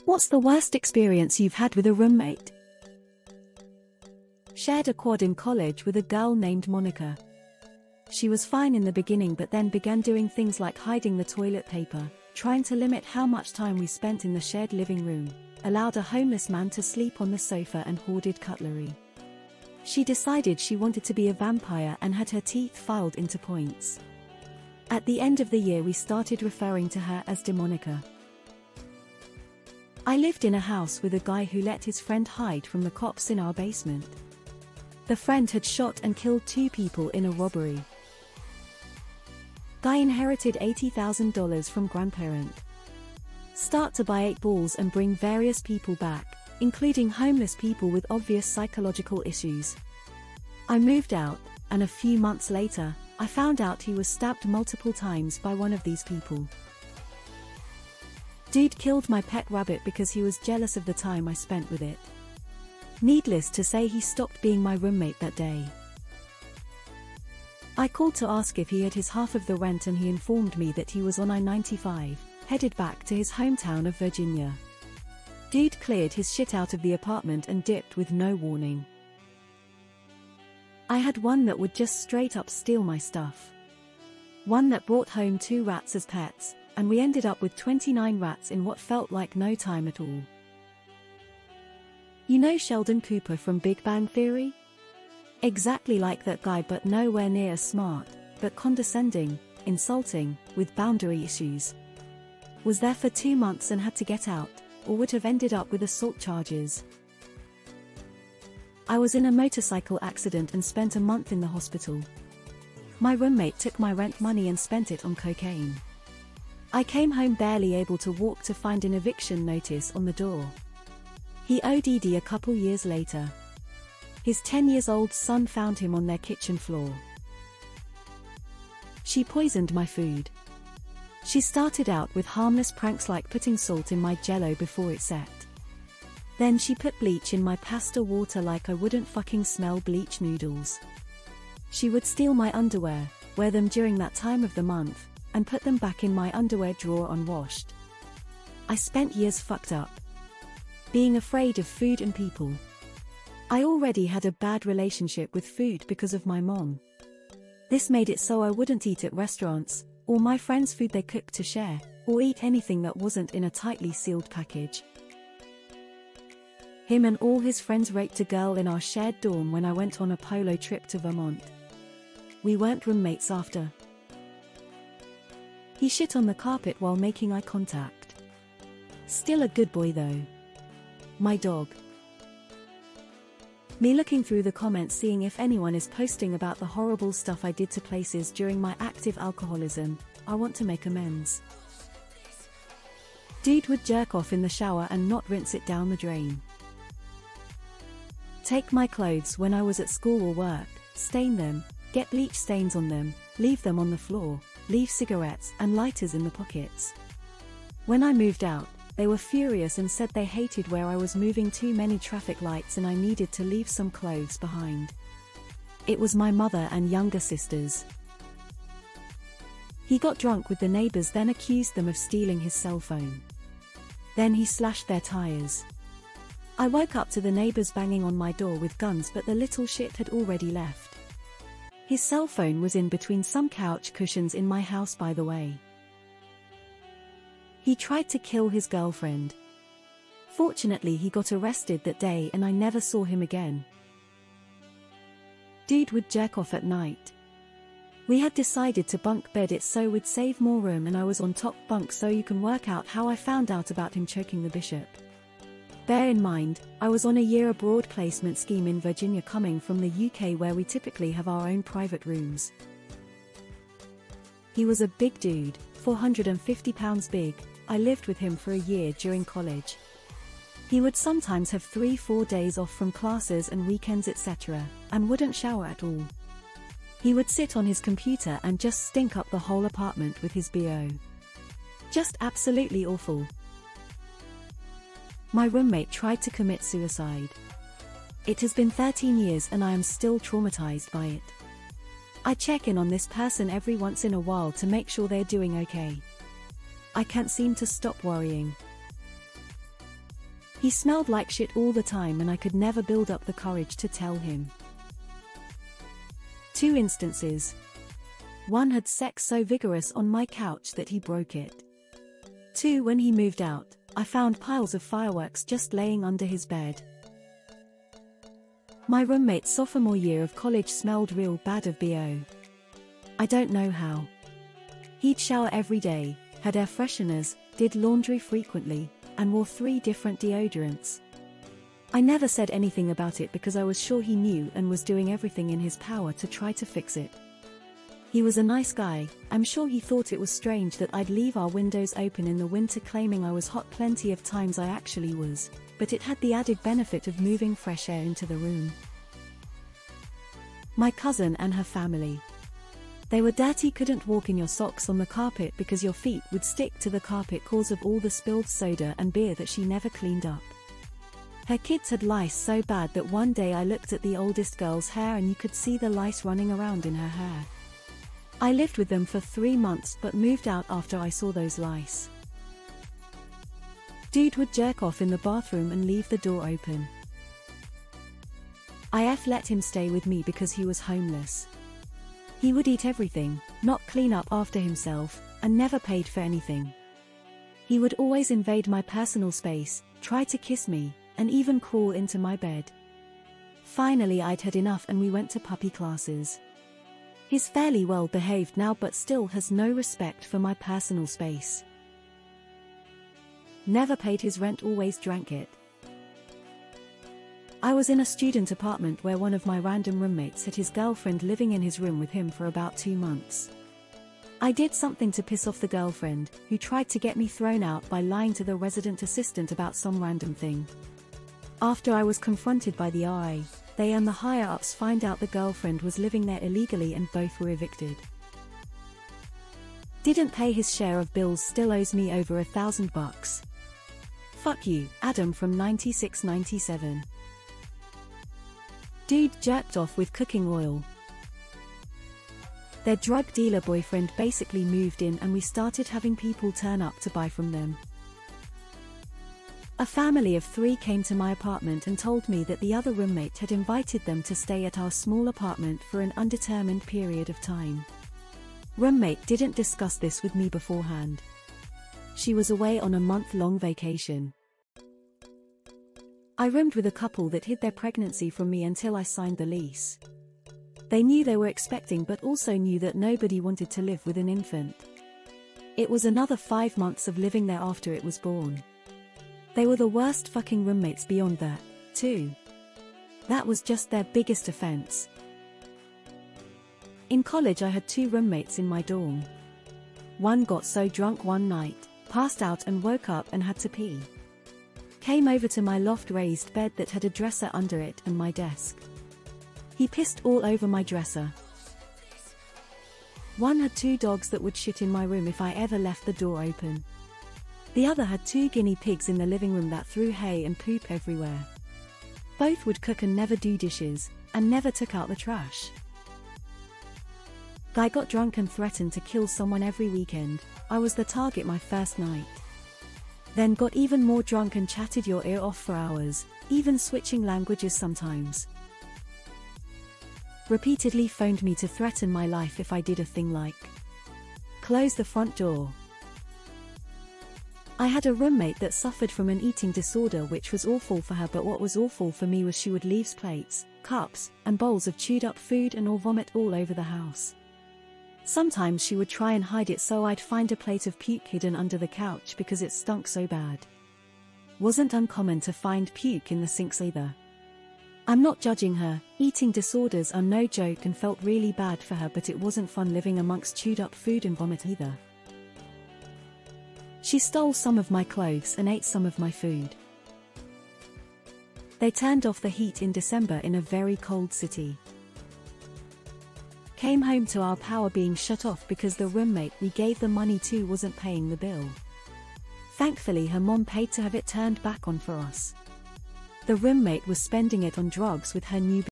What's the worst experience you've had with a roommate? Shared a quad in college with a girl named Monica. She was fine in the beginning but then began doing things like hiding the toilet paper, trying to limit how much time we spent in the shared living room, allowed a homeless man to sleep on the sofa and hoarded cutlery. She decided she wanted to be a vampire and had her teeth filed into points. At the end of the year we started referring to her as Demonica. I lived in a house with a guy who let his friend hide from the cops in our basement. The friend had shot and killed 2 people in a robbery. Guy inherited $80,000 from grandparent. Start to buy 8 balls and bring various people back, including homeless people with obvious psychological issues. I moved out, and a few months later, I found out he was stabbed multiple times by one of these people. Dude killed my pet rabbit because he was jealous of the time I spent with it. Needless to say, he stopped being my roommate that day. I called to ask if he had his half of the rent and he informed me that he was on I-95, headed back to his hometown of Virginia. Dude cleared his shit out of the apartment and dipped with no warning. I had one that would just straight up steal my stuff. One that brought home 2 rats as pets, and we ended up with 29 rats in what felt like no time at all. You know Sheldon Cooper from Big Bang Theory? Exactly like that guy, but nowhere near as smart, but condescending, insulting, with boundary issues. Was there for 2 months and had to get out, or would have ended up with assault charges. I was in a motorcycle accident and spent a month in the hospital. My roommate took my rent money and spent it on cocaine. I came home barely able to walk to find an eviction notice on the door. He OD'd a couple years later. His 10-year-old son found him on their kitchen floor. She poisoned my food. She started out with harmless pranks like putting salt in my jello before it set. Then she put bleach in my pasta water like I wouldn't fucking smell bleach noodles. She would steal my underwear, wear them during that time of the month, and put them back in my underwear drawer unwashed. I spent years fucked up, being afraid of food and people. I already had a bad relationship with food because of my mom. This made it so I wouldn't eat at restaurants, or my friends' food they cooked to share, or eat anything that wasn't in a tightly sealed package. Him and all his friends raped a girl in our shared dorm when I went on a polo trip to Vermont. We weren't roommates after. He shit on the carpet while making eye contact. Still a good boy though. My dog. Me looking through the comments seeing if anyone is posting about the horrible stuff I did to places during my active alcoholism. I want to make amends. Dude would jerk off in the shower and not rinse it down the drain. Take my clothes when I was at school or work, stain them, get bleach stains on them, leave them on the floor, leave cigarettes and lighters in the pockets. When I moved out, they were furious and said they hated where I was moving too many traffic lights and I needed to leave some clothes behind. It was my mother and younger sisters. He got drunk with the neighbors, then accused them of stealing his cell phone. Then he slashed their tires. I woke up to the neighbors banging on my door with guns, but the little shit had already left. His cell phone was in between some couch cushions in my house, by the way. He tried to kill his girlfriend. Fortunately, he got arrested that day and I never saw him again. Dude would jerk off at night. We had decided to bunk bed it so we'd save more room, and I was on top bunk, so you can work out how I found out about him choking the bishop. Bear in mind, I was on a year abroad placement scheme in Virginia, coming from the UK where we typically have our own private rooms. He was a big dude, 450 pounds big. I lived with him for a year during college. He would sometimes have 3-4 days off from classes and weekends etc., and wouldn't shower at all. He would sit on his computer and just stink up the whole apartment with his BO. Just absolutely awful. My roommate tried to commit suicide. It has been 13 years and I am still traumatized by it. I check in on this person every once in a while to make sure they're doing okay. I can't seem to stop worrying. He smelled like shit all the time and I could never build up the courage to tell him. 2 instances. 1 had sex so vigorous on my couch that he broke it. 2 when he moved out, I found piles of fireworks just laying under his bed. My roommate's sophomore year of college smelled real bad of BO. I don't know how. He'd shower every day, had air fresheners, did laundry frequently, and wore 3 different deodorants. I never said anything about it because I was sure he knew and was doing everything in his power to try to fix it. He was a nice guy. I'm sure he thought it was strange that I'd leave our windows open in the winter, claiming I was hot. Plenty of times I actually was, but it had the added benefit of moving fresh air into the room. My cousin and her family. They were dirty, couldn't walk in your socks on the carpet because your feet would stick to the carpet cause of all the spilled soda and beer that she never cleaned up. Her kids had lice so bad that one day I looked at the oldest girl's hair and you could see the lice running around in her hair. I lived with them for 3 months but moved out after I saw those lice. Dude would jerk off in the bathroom and leave the door open. IF let him stay with me because he was homeless. He would eat everything, not clean up after himself, and never paid for anything. He would always invade my personal space, try to kiss me, and even crawl into my bed. Finally I'd had enough and we went to puppy classes. He's fairly well behaved now but still has no respect for my personal space. Never paid his rent, always drank it. I was in a student apartment where one of my random roommates had his girlfriend living in his room with him for about 2 months. I did something to piss off the girlfriend, who tried to get me thrown out by lying to the resident assistant about some random thing. After I was confronted by the RA, they and the higher-ups find out the girlfriend was living there illegally and both were evicted. Didn't pay his share of bills, still owes me over $1,000. Fuck you, Adam from 9697. Dude jerked off with cooking oil. Their drug dealer boyfriend basically moved in and we started having people turn up to buy from them. A family of 3 came to my apartment and told me that the other roommate had invited them to stay at our small apartment for an undetermined period of time. Roommate didn't discuss this with me beforehand. She was away on a month-long vacation. I roomed with a couple that hid their pregnancy from me until I signed the lease. They knew they were expecting but also knew that nobody wanted to live with an infant. It was another 5 months of living there after it was born. They were the worst fucking roommates beyond that, too. That was just their biggest offense. In college I had 2 roommates in my dorm. One got so drunk one night, passed out and woke up and had to pee. Came over to my loft raised bed that had a dresser under it and my desk. He pissed all over my dresser. One had 2 dogs that would shit in my room if I ever left the door open. The other had 2 guinea pigs in the living room that threw hay and poop everywhere. Both would cook and never do dishes, and never took out the trash. Guy got drunk and threatened to kill someone every weekend. I was the target my first night. Then got even more drunk and chatted your ear off for hours, even switching languages sometimes. Repeatedly phoned me to threaten my life if I did a thing like close the front door. I had a roommate that suffered from an eating disorder, which was awful for her, but what was awful for me was she would leave plates, cups, and bowls of chewed up food and or vomit all over the house. Sometimes she would try and hide it, so I'd find a plate of puke hidden under the couch because it stunk so bad. Wasn't uncommon to find puke in the sinks either. I'm not judging her, eating disorders are no joke and felt really bad for her, but it wasn't fun living amongst chewed up food and vomit either. She stole some of my clothes and ate some of my food. They turned off the heat in December in a very cold city. Came home to our power being shut off because the roommate we gave the money to wasn't paying the bill. Thankfully her mom paid to have it turned back on for us. The roommate was spending it on drugs with her new